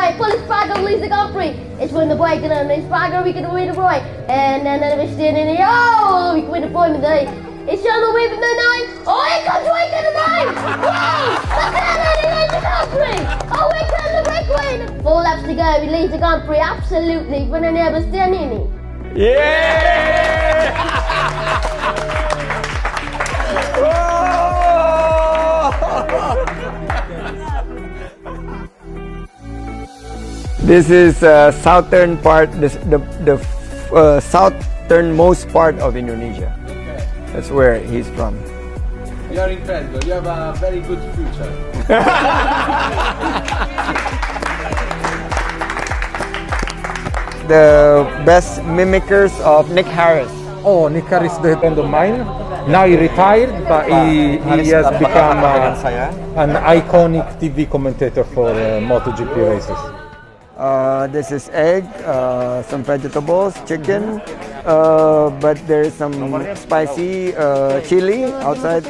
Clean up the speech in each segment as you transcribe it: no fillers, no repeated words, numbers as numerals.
right, pull his Sprago, release the Godfrey. It's when the boy can release Sprago, we can win the boy. And then we're standing in here, oh, we can win the boy with the it's on the way with the 9. Oh, here comes Wake in the 9. Wow, look at that, release the Godfrey. Oh, here comes the breakaway. 4 laps to go, release the Godfrey, absolutely. When I never stand in it. Yeah! This is southern part, the southernmost part of Indonesia. Okay. That's where he's from. You are incredible. You have a very good future. The best mimickers of Nick Harris. Oh, Nick Harris is the friend of mine. Now he retired, but he has become an iconic TV commentator for Motogp races. This is egg, some vegetables, chicken, but there is some spicy chili outside.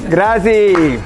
Grazie.